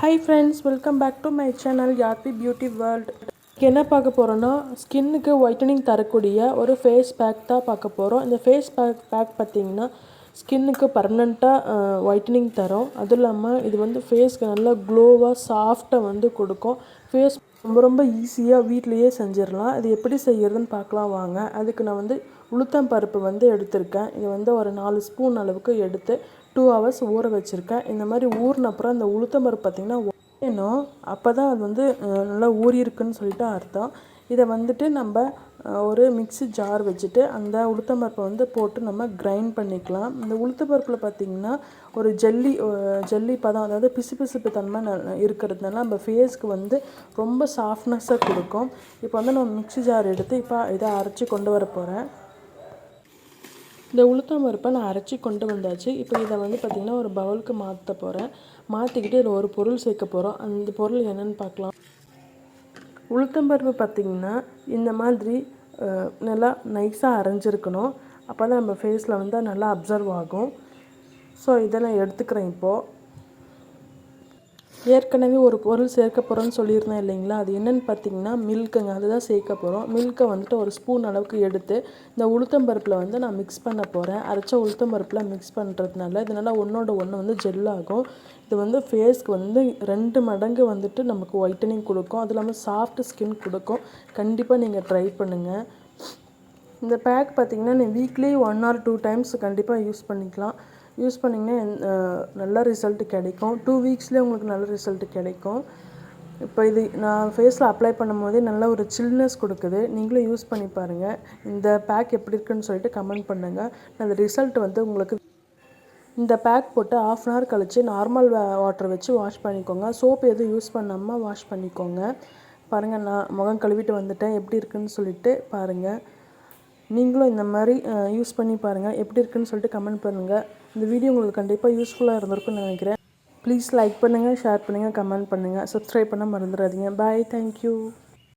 Hi friends, welcome back to my channel Yapi Beauty World. என்ன பார்க்க போகிறோன்னா ஸ்கின்னுக்கு ஒயிட்டனிங் தரக்கூடிய ஒரு ஃபேஸ் பேக் தான் பார்க்க போகிறோம். இந்த ஃபேஸ் பேக் பார்த்திங்கன்னா ஸ்கின்னுக்கு பர்மனெண்ட்டாக ஒயிட்டனிங் தரும். அதுவும் இல்லாமல் இது வந்து ஃபேஸ்க்கு நல்லா க்ளோவாக சாஃப்டாக வந்து கொடுக்கும். ஃபேஸ் ரொம்ப ஈஸியாக வீட்லேயே செஞ்சிடலாம். இது எப்படி செய்யறதுன்னு பார்க்கலாம் வாங்க. அதுக்கு நான் வந்து உளுத்தம் பருப்பு வந்து எடுத்திருக்கேன். இது வந்து ஒரு 4 ஸ்பூன் அளவுக்கு எடுத்து 2 hours ஊற வச்சுருக்கேன். இந்த மாதிரி ஊறின அப்புறம் இந்த உளுத்தம் பருப்பு பார்த்திங்கன்னா வேணும், அப்போ தான் அது வந்து நல்லா ஊறியிருக்குன்னு சொல்லிட்டு அர்த்தம். இதை வந்துட்டு நம்ம ஒரு மிக்ஸி ஜார் வச்சுட்டு அந்த உளுத்தம் பருப்பை வந்து போட்டு நம்ம கிரைண்ட் பண்ணிக்கலாம். இந்த உளுத்தம் பருப்பில் பார்த்திங்கன்னா ஒரு ஜல்லி பதம், அதாவது பிசுபிசுப்பு தன்மை இருக்கிறதுனால நம்ம ஃபேஸ்க்கு வந்து ரொம்ப சாஃப்ட்னஸாக கொடுக்கும். இப்போ வந்து நான் மிக்ஸி ஜார் எடுத்து இப்போ இதை அரைச்சி கொண்டு வர போகிறேன். இந்த உளுத்தம் பருப்பை நான் அரைச்சி கொண்டு வந்தாச்சு. இப்போ இதை வந்து பார்த்திங்கன்னா ஒரு பவுலுக்கு மாற்ற போகிறேன். மாற்றிக்கிட்டு இதில் ஒரு பொருள் சேர்க்க போகிறோம். அந்த பொருள் என்னென்னு பார்க்கலாம். உளுத்தம் பருப்பு பார்த்திங்கன்னா இந்த மாதிரி நல்லா நைஸாக அரைஞ்சிருக்கணும். அப்போ தான் நம்ம ஃபேஸில் வந்து நல்லா அப்சர்வ் ஆகும். ஸோ இதை நான் எடுத்துக்கிறேன். இப்போது ஏற்கனவே ஒரு பொருள் சேர்க்க போகிறோன்னு சொல்லியிருந்தேன் இல்லைங்களா, அது என்னென்னு பார்த்தீங்கன்னா மில்க்குங்க. அதுதான் சேர்க்க போகிறோம். மில்க்கை வந்துட்டு ஒரு ஸ்பூன் அளவுக்கு எடுத்து இந்த உளுத்தம் பருப்பில் வந்து நான் மிக்ஸ் பண்ண போகிறேன். அரைச்ச உளுத்தம் பருப்பில் மிக்ஸ் பண்ணுறதுனால இதனால் ஒன்றோட ஒன்று வந்து ஜெல்லாகும். இது வந்து ஃபேஸ்க்கு வந்து 2 மடங்கு வந்துட்டு நமக்கு ஒயிட்டனிங் கொடுக்கும். அது இல்லாமல் சாஃப்ட் ஸ்கின் கொடுக்கும். கண்டிப்பாக நீங்கள் ட்ரை பண்ணுங்கள். இந்த பேக் பார்த்திங்கன்னா நீ வீக்லி 1 or 2 times கண்டிப்பாக யூஸ் பண்ணிக்கலாம். யூஸ் பண்ணிங்கன்னா நல்ல ரிசல்ட் கிடைக்கும். 2 weeksலேயே உங்களுக்கு நல்ல ரிசல்ட் கிடைக்கும். இப்போ இது நான் ஃபேஸில் அப்ளை பண்ணும் போதே நல்ல ஒரு சில்னஸ் கொடுக்குது. நீங்களும் யூஸ் பண்ணி பாருங்கள். இந்த பேக் எப்படி இருக்குன்னு சொல்லிட்டு கமெண்ட் பண்ணுங்கள். அந்த ரிசல்ட் வந்து உங்களுக்கு இந்த பேக் போட்டு 1/2 hour கழித்து நார்மல் வாட்டர் வச்சு வாஷ் பண்ணிக்கோங்க. சோப்பு எதுவும் யூஸ் பண்ணாமல் வாஷ் பண்ணிக்கோங்க. பாருங்கள், நான் முகம் கழுவிட்டு வந்துட்டேன். எப்படி இருக்குன்னு சொல்லிட்டு பாருங்கள். நீங்களும் இந்த மாதிரி யூஸ் பண்ணி பாருங்கள். எப்படி இருக்குன்னு சொல்லிட்டு கமெண்ட் பண்ணுங்கள். இந்த வீடியோ உங்களுக்கு கண்டிப்பாக யூஸ்ஃபுல்லாக இருந்திருக்குன்னு நினைக்கிறேன். ப்ளீஸ் லைக் பண்ணுங்கள், ஷேர் பண்ணுங்கள், கமெண்ட் பண்ணுங்கள். சப்ஸ்கிரைப் பண்ண மறந்துடாதீங்க. பாய், தேங்க்யூ.